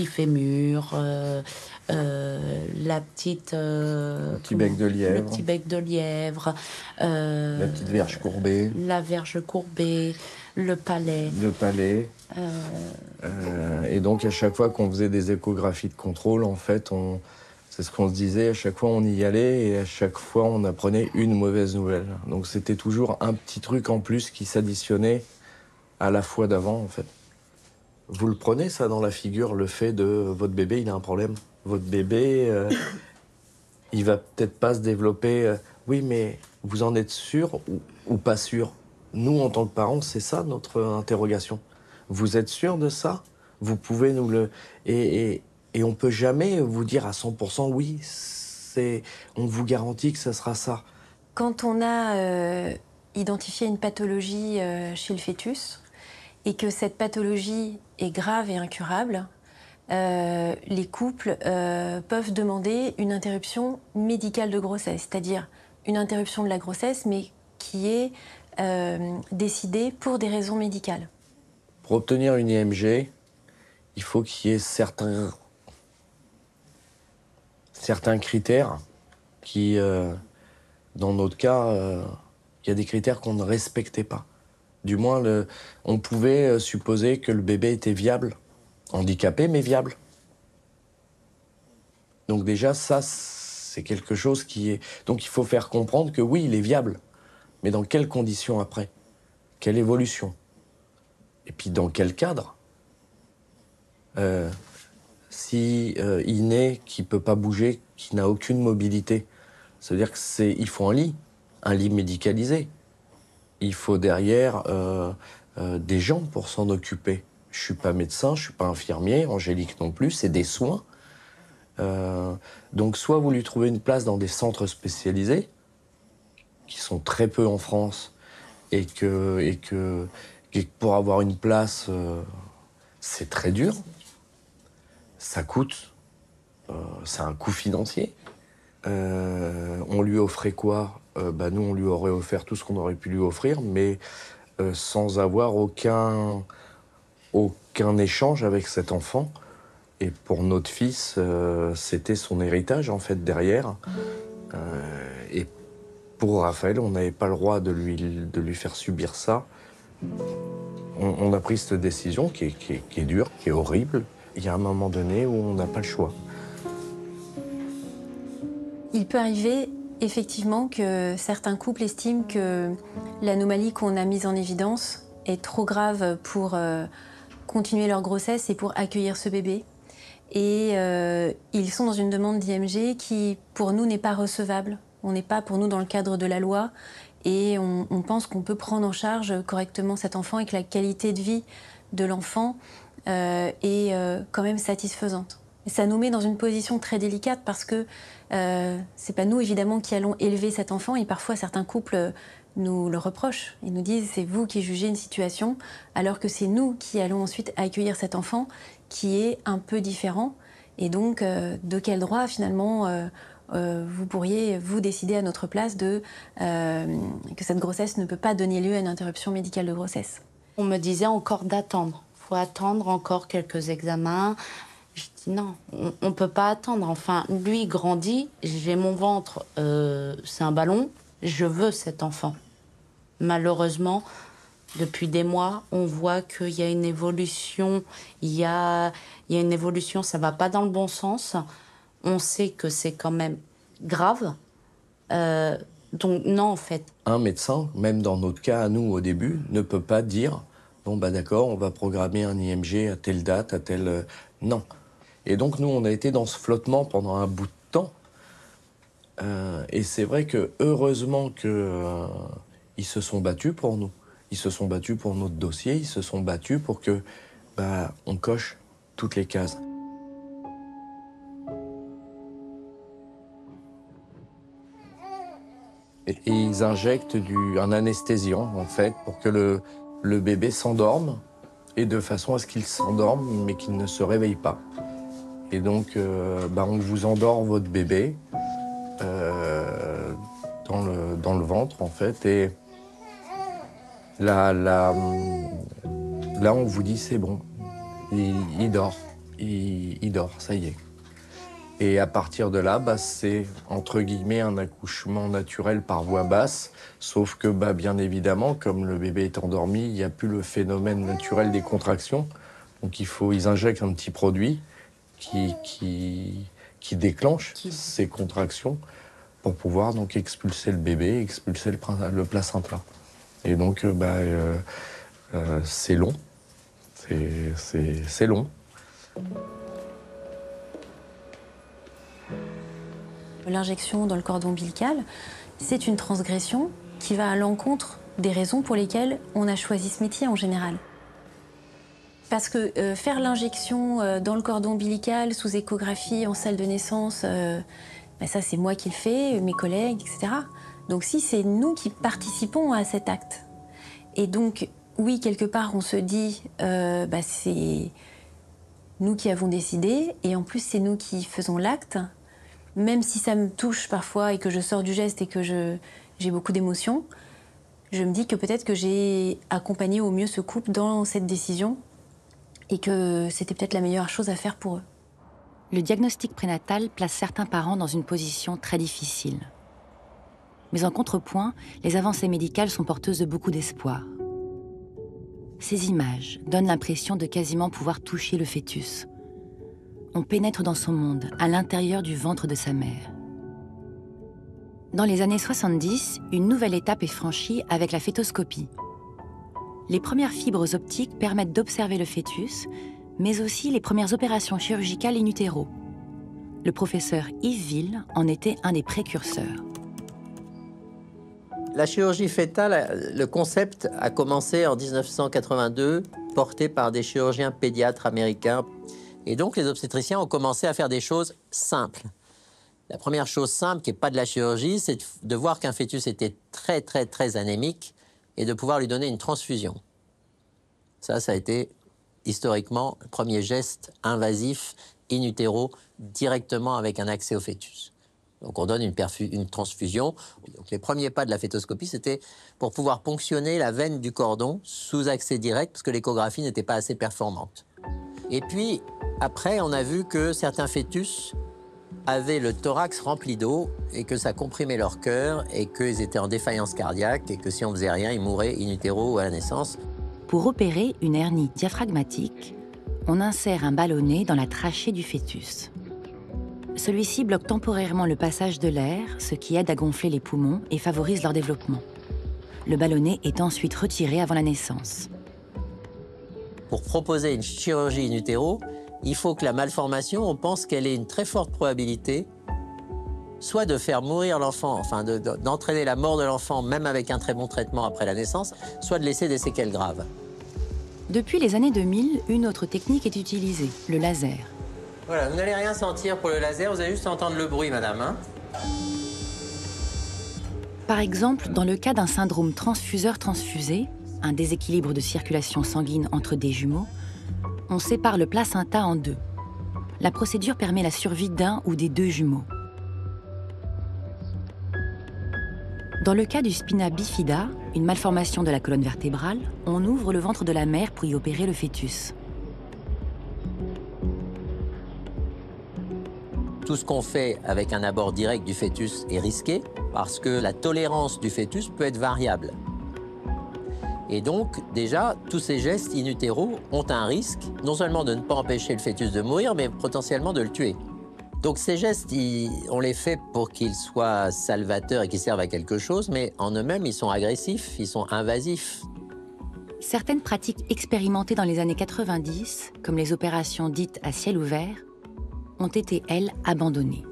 fémur, la petite... petit bec de lièvre. Le petit bec de lièvre. La petite verge courbée. La verge courbée, le palais. Le palais. Et donc, à chaque fois qu'on faisait des échographies de contrôle, en fait, c'est ce qu'on se disait, à chaque fois on y allait et à chaque fois on apprenait une mauvaise nouvelle. Donc c'était toujours un petit truc en plus qui s'additionnait à la fois d'avant, en fait. Vous le prenez, ça, dans la figure, le fait de votre bébé, il a un problème. Votre bébé, il va peut-être pas se développer. Oui, mais vous en êtes sûr ou pas sûr? Nous, en tant que parents, c'est ça notre interrogation. Vous êtes sûr de ça? Vous pouvez nous le... Et on peut jamais vous dire à 100% oui, on vous garantit que ça sera ça. Quand on a identifié une pathologie chez le fœtus et que cette pathologie est grave et incurable, les couples peuvent demander une interruption médicale de grossesse, c'est-à-dire une interruption de la grossesse, mais qui est décidée pour des raisons médicales. Pour obtenir une IMG, il faut qu'il y ait certains critères qui, dans notre cas, il y a des critères qu'on ne respectait pas. Du moins, on pouvait supposer que le bébé était viable, handicapé, mais viable. Donc déjà, ça, c'est quelque chose qui est... Donc il faut faire comprendre que oui, il est viable, mais dans quelles conditions après? Quelle évolution? Et puis dans quel cadre? Si il naît, qui ne peut pas bouger, qui n'a aucune mobilité, ça veut dire qu'il faut un lit médicalisé. Il faut derrière des gens pour s'en occuper. Je ne suis pas médecin, je ne suis pas infirmier, Angélique non plus, c'est des soins. Donc soit vous lui trouvez une place dans des centres spécialisés, qui sont très peu en France, et que pour avoir une place, c'est très dur. Ça coûte, c'est un coût financier. On lui offrait quoi? Nous, on lui aurait offert tout ce qu'on aurait pu lui offrir, mais sans avoir aucun échange avec cet enfant. Et pour notre fils, c'était son héritage, en fait, derrière. Et pour Raphaël, on n'avait pas le droit de lui faire subir ça. On a pris cette décision qui est dure, qui est horrible. Il y a un moment donné où on n'a pas le choix. Il peut arriver effectivement que certains couples estiment que l'anomalie qu'on a mise en évidence est trop grave pour continuer leur grossesse et pour accueillir ce bébé. Et ils sont dans une demande d'IMG qui, pour nous, n'est pas recevable. On n'est pas, pour nous, dans le cadre de la loi. Et on pense qu'on peut prendre en charge correctement cet enfant et que la qualité de vie de l'enfant est quand même satisfaisante. Et ça nous met dans une position très délicate parce que c'est pas nous, évidemment, qui allons élever cet enfant. Et parfois, certains couples nous le reprochent. Ils nous disent « c'est vous qui jugez une situation », alors que c'est nous qui allons ensuite accueillir cet enfant qui est un peu différent. Et donc, de quel droit, finalement, vous pourriez, vous, décider à notre place que cette grossesse ne peut pas donner lieu à une interruption médicale de grossesse? On me disait encore d'attendre. Il faut attendre encore quelques examens. Je dis non, on ne peut pas attendre. Enfin, lui grandit, j'ai mon ventre, c'est un ballon, je veux cet enfant. Malheureusement, depuis des mois, on voit qu'il y a une évolution, il y a une évolution, ça ne va pas dans le bon sens. On sait que c'est quand même grave. Donc non, en fait. Un médecin, même dans notre cas à nous au début, ne peut pas dire « bon, d'accord, on va programmer un IMG à telle date, à telle... » Non. Et donc, nous, on a été dans ce flottement pendant un bout de temps. Et c'est vrai que, heureusement qu'ils se sont battus pour nous. Ils se sont battus pour notre dossier, ils se sont battus pour que on coche toutes les cases. Et ils injectent un anesthésiant, en fait, pour que le bébé s'endorme, et de façon à ce qu'il s'endorme, mais qu'il ne se réveille pas. Et donc, on vous endort votre bébé dans le ventre, en fait, et là, on vous dit c'est bon, il dort, ça y est. Et à partir de là, c'est entre guillemets un accouchement naturel par voie basse, sauf que bien évidemment, comme le bébé est endormi, il n'y a plus le phénomène naturel des contractions. Donc ils injectent un petit produit qui déclenche ces contractions pour pouvoir donc expulser le bébé, expulser le placenta. Et donc c'est long, c'est long. L'injection dans le cordon ombilical, c'est une transgression qui va à l'encontre des raisons pour lesquelles on a choisi ce métier en général. Parce que faire l'injection dans le cordon ombilical, sous échographie, en salle de naissance, ça c'est moi qui le fais, mes collègues, etc. Donc si c'est nous qui participons à cet acte. Et donc, oui, quelque part, on se dit, c'est nous qui avons décidé, et en plus c'est nous qui faisons l'acte. Même si ça me touche parfois et que je sors du geste et que j'ai beaucoup d'émotions, je me dis que peut-être que j'ai accompagné au mieux ce couple dans cette décision et que c'était peut-être la meilleure chose à faire pour eux. Le diagnostic prénatal place certains parents dans une position très difficile. Mais en contrepoint, les avancées médicales sont porteuses de beaucoup d'espoir. Ces images donnent l'impression de quasiment pouvoir toucher le fœtus. On pénètre dans son monde, à l'intérieur du ventre de sa mère. Dans les années 70, une nouvelle étape est franchie avec la fœtoscopie. Les premières fibres optiques permettent d'observer le fœtus, mais aussi les premières opérations chirurgicales in utero. Le professeur Yves Ville en était un des précurseurs. La chirurgie fœtale, le concept a commencé en 1982, porté par des chirurgiens pédiatres américains. Et donc, les obstétriciens ont commencé à faire des choses simples. La première chose simple, qui n'est pas de la chirurgie, c'est de voir qu'un fœtus était très, très, très anémique et de pouvoir lui donner une transfusion. Ça a été historiquement le premier geste invasif in utero, directement avec un accès au fœtus. Donc, on donne une transfusion. Donc, les premiers pas de la fœtoscopie, c'était pour pouvoir ponctionner la veine du cordon sous accès direct, parce que l'échographie n'était pas assez performante. Et puis, après, on a vu que certains fœtus avaient le thorax rempli d'eau et que ça comprimait leur cœur et qu'ils étaient en défaillance cardiaque et que si on faisait rien, ils mouraient in utero ou à la naissance. Pour opérer une hernie diaphragmatique, on insère un ballonnet dans la trachée du fœtus. Celui-ci bloque temporairement le passage de l'air, ce qui aide à gonfler les poumons et favorise leur développement. Le ballonnet est ensuite retiré avant la naissance. Pour proposer une chirurgie in utero, il faut que la malformation, on pense qu'elle ait une très forte probabilité soit de faire mourir l'enfant, enfin d'entraîner la mort de l'enfant, même avec un très bon traitement après la naissance, soit de laisser des séquelles graves. Depuis les années 2000, une autre technique est utilisée, le laser. Voilà, vous n'allez rien sentir pour le laser, vous allez juste entendre le bruit, madame. Hein. Par exemple, dans le cas d'un syndrome transfuseur-transfusé, un déséquilibre de circulation sanguine entre des jumeaux, on sépare le placenta en deux. La procédure permet la survie d'un ou des deux jumeaux. Dans le cas du spina bifida, une malformation de la colonne vertébrale, on ouvre le ventre de la mère pour y opérer le fœtus. Tout ce qu'on fait avec un abord direct du fœtus est risqué parce que la tolérance du fœtus peut être variable. Et donc, déjà, tous ces gestes in utero ont un risque, non seulement de ne pas empêcher le fœtus de mourir, mais potentiellement de le tuer. Donc ces gestes, on les fait pour qu'ils soient salvateurs et qu'ils servent à quelque chose, mais en eux-mêmes, ils sont agressifs, ils sont invasifs. Certaines pratiques expérimentées dans les années 90, comme les opérations dites à ciel ouvert, ont été, elles, abandonnées.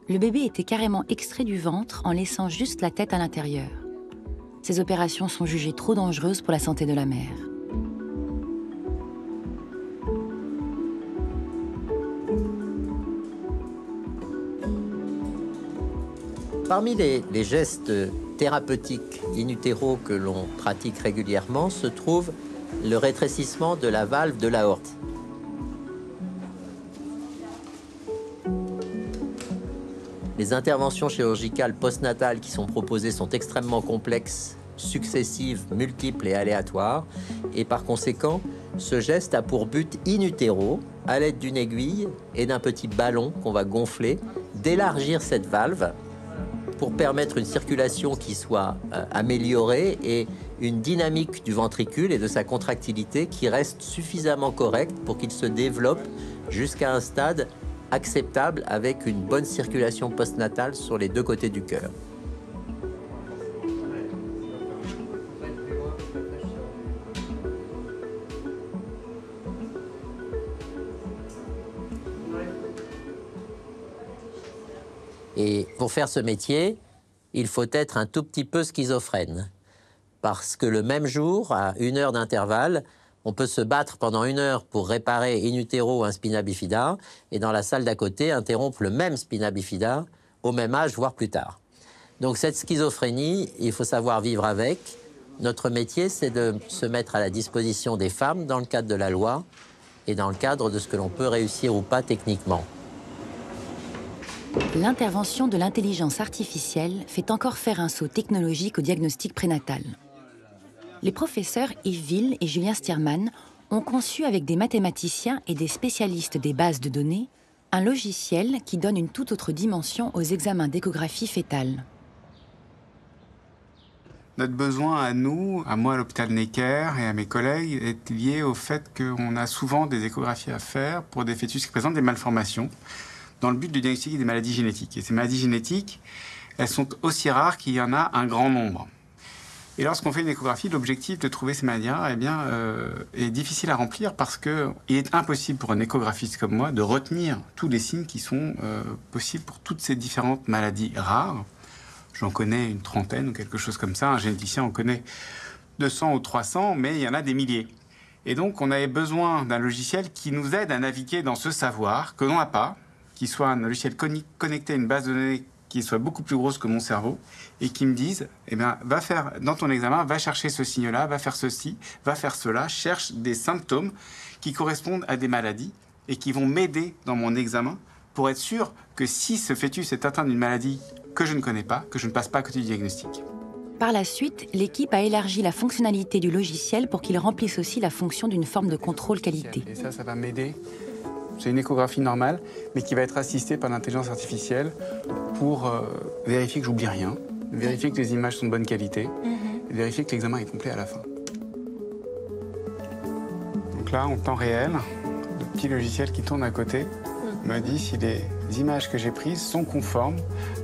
Le bébé était carrément extrait du ventre en laissant juste la tête à l'intérieur. Ces opérations sont jugées trop dangereuses pour la santé de la mère. Parmi les gestes thérapeutiques in utero que l'on pratique régulièrement se trouve le rétrécissement de la valve de l'aorte. Les interventions chirurgicales postnatales qui sont proposées sont extrêmement complexes, successives, multiples et aléatoires. Et par conséquent, ce geste a pour but in utero à l'aide d'une aiguille et d'un petit ballon qu'on va gonfler, d'élargir cette valve pour permettre une circulation qui soit améliorée et une dynamique du ventricule et de sa contractilité qui reste suffisamment correcte pour qu'il se développe jusqu'à un stade acceptable avec une bonne circulation postnatale sur les deux côtés du cœur. Et pour faire ce métier, il faut être un tout petit peu schizophrène. Parce que le même jour, à 1 heure d'intervalle, on peut se battre pendant 1 heure pour réparer in utero un spina bifida, et dans la salle d'à côté, interrompre le même spina bifida au même âge, voire plus tard. Donc cette schizophrénie, il faut savoir vivre avec. Notre métier, c'est de se mettre à la disposition des femmes dans le cadre de la loi et dans le cadre de ce que l'on peut réussir ou pas techniquement. L'intervention de l'intelligence artificielle fait encore faire un saut technologique au diagnostic prénatal. Les professeurs Yves Ville et Julien Stierman ont conçu avec des mathématiciens et des spécialistes des bases de données un logiciel qui donne une toute autre dimension aux examens d'échographie fétale. Notre besoin à nous, à moi à l'hôpital Necker et à mes collègues, est lié au fait qu'on a souvent des échographies à faire pour des fœtus qui présentent des malformations dans le but de diagnostiquer des maladies génétiques. Et ces maladies génétiques, elles sont aussi rares qu'il y en a un grand nombre. Et lorsqu'on fait une échographie, l'objectif de trouver ces maladies rares est difficile à remplir parce qu'il est impossible pour un échographiste comme moi de retenir tous les signes qui sont possibles pour toutes ces différentes maladies rares. J'en connais une trentaine ou quelque chose comme ça. Un généticien en connaît 200 ou 300, mais il y en a des milliers. Et donc, on avait besoin d'un logiciel qui nous aide à naviguer dans ce savoir que l'on n'a pas, qui soit un logiciel connecté à une base de données qui soit beaucoup plus grosse que mon cerveau et qui me dise, eh bien, va faire, dans ton examen, va chercher ce signe-là, va faire ceci, va faire cela, cherche des symptômes qui correspondent à des maladies et qui vont m'aider dans mon examen pour être sûr que si ce fœtus est atteint d'une maladie que je ne connais pas, que je ne passe pas à côté du diagnostic. Par la suite, l'équipe a élargi la fonctionnalité du logiciel pour qu'il remplisse aussi la fonction d'une forme de contrôle qualité. Et ça va m'aider. C'est une échographie normale, mais qui va être assistée par l'intelligence artificielle pour vérifier que j'oublie rien, vérifier que les images sont de bonne qualité, et vérifier que l'examen est complet à la fin. Donc là, en temps réel, le petit logiciel qui tourne à côté me dit si les images que j'ai prises sont conformes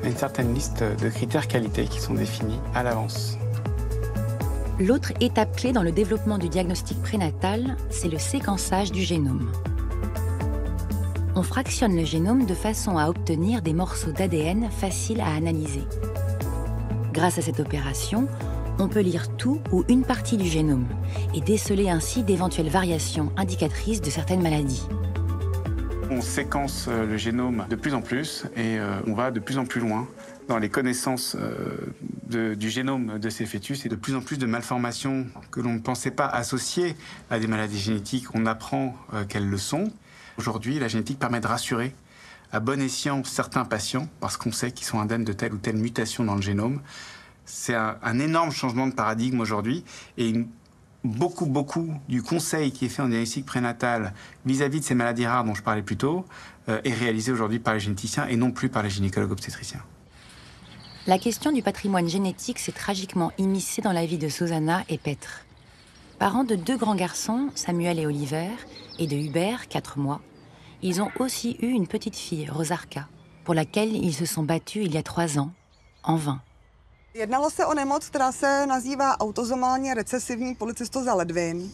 à une certaine liste de critères qualité qui sont définis à l'avance. L'autre étape clé dans le développement du diagnostic prénatal, c'est le séquençage du génome. On fractionne le génome de façon à obtenir des morceaux d'ADN faciles à analyser. Grâce à cette opération, on peut lire tout ou une partie du génome et déceler ainsi d'éventuelles variations indicatrices de certaines maladies. On séquence le génome de plus en plus et on va de plus en plus loin dans les connaissances du génome de ces fœtus et de plus en plus de malformations que l'on ne pensait pas associées à des maladies génétiques. On apprend qu'elles le sont. Aujourd'hui, la génétique permet de rassurer à bon escient certains patients parce qu'on sait qu'ils sont indemnes de telle ou telle mutation dans le génome. C'est un énorme changement de paradigme aujourd'hui et beaucoup du conseil qui est fait en diagnostic prénatal vis-à-vis de ces maladies rares dont je parlais plus tôt est réalisé aujourd'hui par les généticiens et non plus par les gynécologues obstétriciens. La question du patrimoine génétique s'est tragiquement immiscée dans la vie de Susanna et Petr. Parents de 2 grands garçons, Samuel et Oliver, et de Hubert, 4 mois, ils ont aussi eu une petite fille, Rosarka, pour laquelle ils se sont battus il y a 3 ans, en vain. Jednalo se o nemoc, která se nazývá autozomálně recesivní polycystóza ledvin.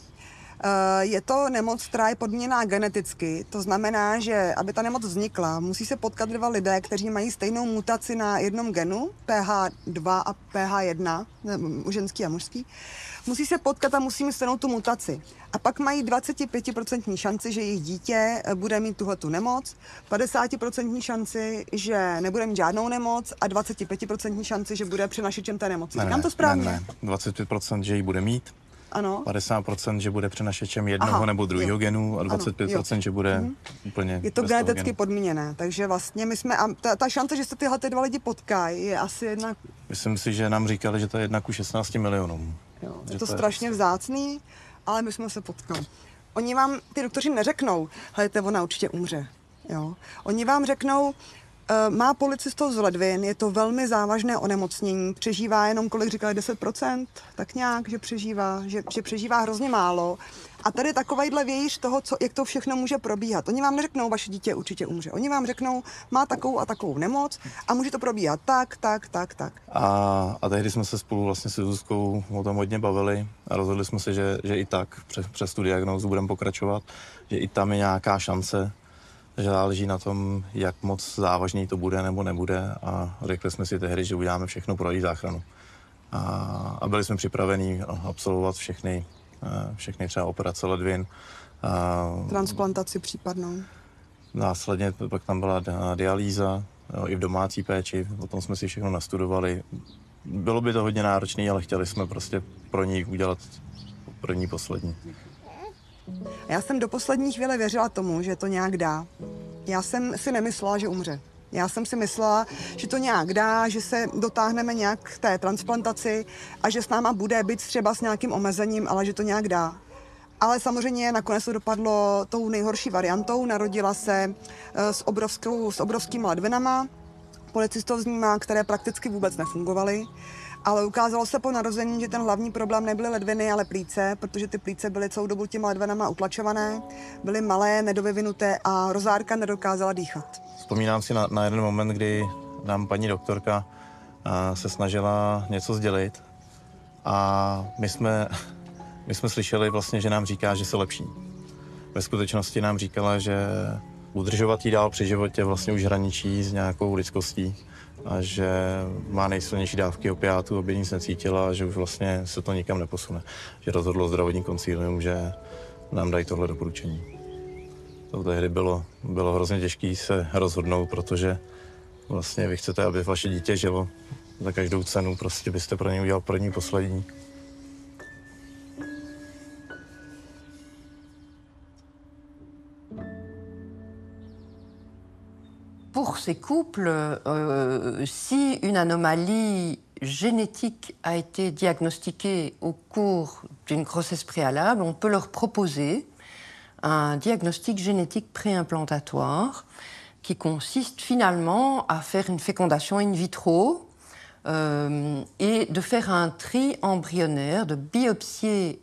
Je to nemoc, která je podmíněná geneticky. To znamená, že aby ta nemoc vznikla, musí se potkat 2 lidé, kteří mají stejnou mutaci na jednom genu, PH2 a PH1, ženský a mužský. Musí se potkat a musí mít stejnou tu mutaci. A pak mají 25% šanci, že jejich dítě bude mít tuhletu nemoc, 50% šanci, že nebude mít žádnou nemoc a 25% šanci, že bude přenašečem té nemoci. Říkám to správně? Ne. 25%, že ji bude mít. Ano. 50%, že bude přenašečem jednoho nebo druhého genu a 25%, že bude úplně je to geneticky podmíněné, takže vlastně my jsme, a ta šance, že se tyhle 2 lidi potkají, je asi jedna... Myslím si, že nám říkali, že to je 1 ku 16 milionům. Jo, je to strašně vzácný, ale my jsme se potkali. Oni vám, ty doktoři neřeknou, hejte, ona určitě umře. Jo? Oni vám řeknou, má policistov z ledvin, je to velmi závažné onemocnění, přežívá jenom, kolik říkali, 10%, tak nějak, že přežívá hrozně málo. A tady takovejhle vějíř toho, jak to všechno může probíhat. Oni vám neřeknou, vaše dítě určitě umře. Oni vám řeknou, má takovou a takovou nemoc a může to probíhat tak. A tehdy jsme se spolu vlastně se Zuzkou o tom hodně bavili a rozhodli jsme se, že i tak přes tu diagnózu budeme pokračovat, že i tam je nějaká šance, že záleží na tom, jak moc závažný to bude nebo nebude a řekli jsme si tehdy, že uděláme všechno pro její záchranu. A byli jsme připraveni absolvovat všechny třeba operace ledvin. Transplantaci případnou. Následně pak tam byla dialýza, i v domácí péči, o tom jsme si všechno nastudovali. Bylo by to hodně náročné, ale chtěli jsme prostě pro ní udělat první, poslední. Já jsem do poslední chvíle věřila tomu, že to nějak dá. Já jsem si nemyslela, že umře. Já jsem si myslela, že to nějak dá, že se dotáhneme nějak k té transplantaci a že s náma bude být třeba s nějakým omezením, ale že to nějak dá. Ale samozřejmě nakonec to dopadlo tou nejhorší variantou. Narodila se s obrovskými ledvinama, policistozníma, které prakticky vůbec nefungovaly. Ale ukázalo se po narození, že ten hlavní problém nebyly ledviny, ale plíce, protože ty plíce byly celou dobu těma ledvinama utlačované, byly malé, nedovyvinuté a Rozárka nedokázala dýchat. Vzpomínám si na jeden moment, kdy nám paní doktorka se snažila něco sdělit a my jsme slyšeli vlastně, že nám říká, že se lepší. Ve skutečnosti nám říkala, že udržovat jí dál při životě vlastně už hraničí s nějakou lidskostí a že má nejsilnější dávky opiátů, aby nic necítila a že už vlastně se to nikam neposune. Že rozhodlo zdravotní koncilium, že nám dají tohle doporučení. To tehdy bylo hrozně těžké se rozhodnout, protože vlastně vy chcete, aby vaše dítě žilo za každou cenu, prostě byste pro něj udělal první, poslední. Pour ces couples, si une anomalie génétique a été diagnostiquée au cours d'une grossesse préalable, on peut leur proposer un diagnostic génétique préimplantatoire qui consiste finalement à faire une fécondation in vitro et de faire un tri embryonnaire, de biopsier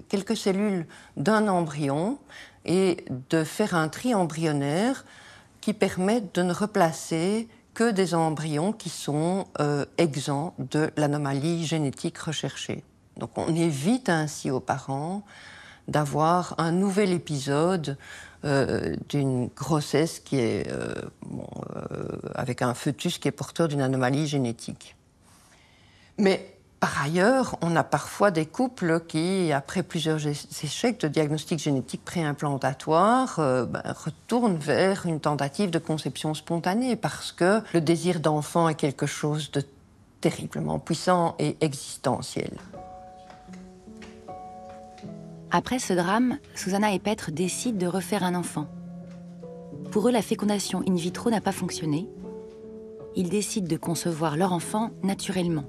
quelques cellules d'un embryon et de faire un tri embryonnaire qui permet de ne replacer que des embryons qui sont exempts de l'anomalie génétique recherchée. Donc on évite ainsi aux parents d'avoir un nouvel épisode d'une grossesse qui est avec un fœtus qui est porteur d'une anomalie génétique. Mais par ailleurs, on a parfois des couples qui, après plusieurs échecs de diagnostic génétique préimplantatoire, retournent vers une tentative de conception spontanée parce que le désir d'enfant est quelque chose de terriblement puissant et existentiel. Après ce drame, Susanna et Petr décident de refaire un enfant. Pour eux, la fécondation in vitro n'a pas fonctionné. Ils décident de concevoir leur enfant naturellement,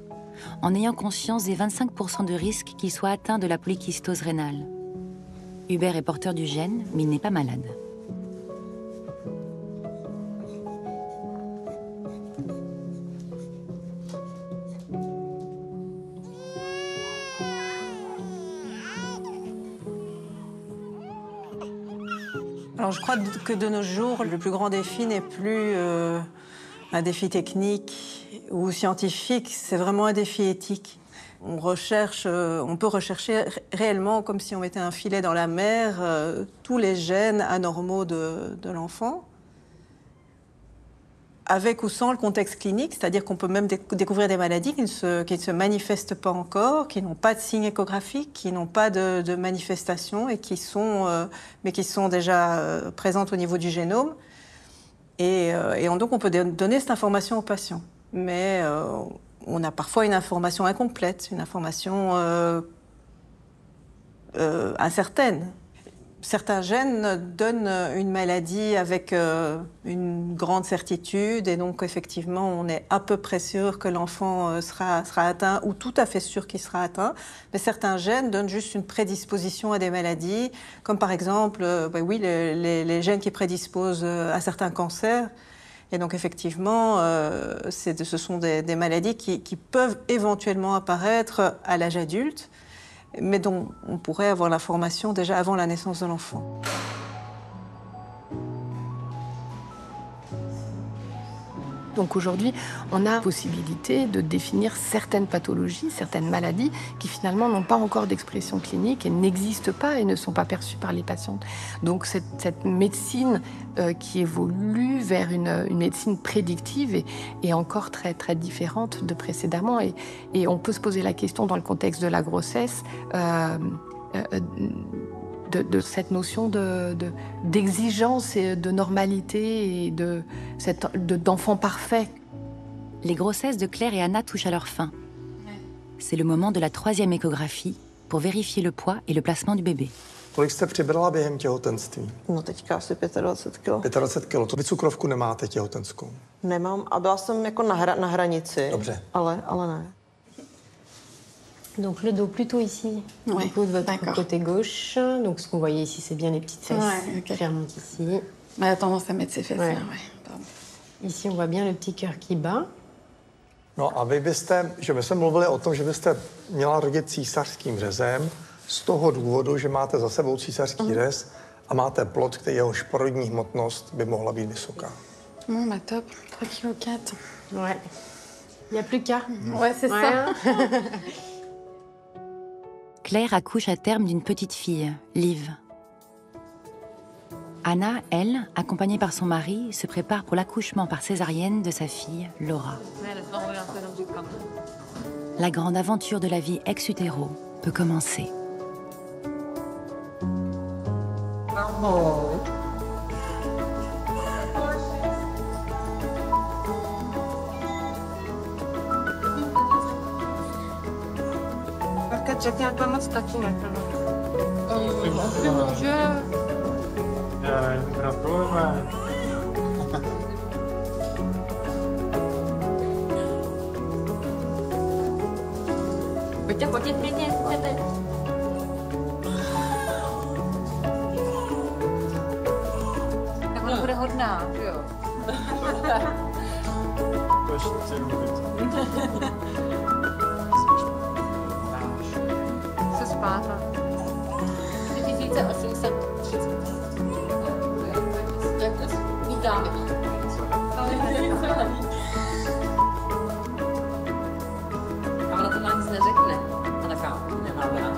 en ayant conscience des 25% de risque qu'il soit atteint de la polykystose rénale. Hubert est porteur du gène, mais il n'est pas malade. Alors je crois que de nos jours, le plus grand défi n'est plus un défi technique ou scientifique, c'est vraiment un défi éthique. On peut rechercher réellement, comme si on mettait un filet dans la mer, tous les gènes anormaux de l'enfant, avec ou sans le contexte clinique, c'est-à-dire qu'on peut même découvrir des maladies qui ne se manifestent pas encore, qui n'ont pas de signes échographiques, qui n'ont pas de manifestations et mais qui sont déjà présentes au niveau du génome. Et donc on peut donner cette information aux patients. Mais on a parfois une information incomplète, une information incertaine. Certains gènes donnent une maladie avec une grande certitude et donc effectivement on est à peu près sûr que l'enfant sera atteint ou tout à fait sûr qu'il sera atteint. Mais certains gènes donnent juste une prédisposition à des maladies, comme par exemple les gènes qui prédisposent à certains cancers. Et donc effectivement ce sont des maladies qui peuvent éventuellement apparaître à l'âge adulte, mais dont on pourrait avoir l'information déjà avant la naissance de l'enfant. Donc aujourd'hui, on a la possibilité de définir certaines pathologies, certaines maladies qui finalement n'ont pas encore d'expression clinique et n'existent pas et ne sont pas perçues par les patientes. Donc cette médecine qui évolue vers une médecine prédictive est encore très, très différente de précédemment. Et on peut se poser la question dans le contexte de la grossesse de cette notion d'exigence et de normalité et d'enfant parfait. Les grossesses de Claire et Anna touchent à leur fin. C'est le moment de la 3e échographie pour vérifier le poids et le placement du bébé. Kolik jste přibrala během těhotenství? No teďka asi 25 kilo. 25 kilo. Vy cukrovku nemáte těhotenskou? Nemám a byla jsem jako na hranici. Dobře. Ale ne. Donc le dos plutôt ici, Ouais, du coup de votre côté gauche. Donc ce que vous voyez ici, c'est bien les petites fesses qui remontent ici. Elle a tendance à mettre ses fesses là, Pardon. Ici, on voit bien le petit cœur qui bat. No a vy byste, že my jsme mluvili o tom, že byste měla rodit císařským řezem z toho důvodu, že máte za sebou císařský řez a máte plod, který jehož porodní hmotnost by mohla být vysoká. Bon, bah top, 3,4 kg. Ouais. Il n'y a plus qu'à. Ouais, c'est ça. Claire accouche à terme d'une petite fille, Liv. Anna, elle, accompagnée par son mari, se prépare pour l'accouchement par césarienne de sa fille, Laura. La grande aventure de la vie ex-utéro peut commencer. Řekněte moc taky Gratulujeme. Pojďte fotit klidně, chcete. Tak ona bude hodná, jo. Se spátla. 2830. Vítám. A ona to nám nic neřekne. A taká, nemá rád.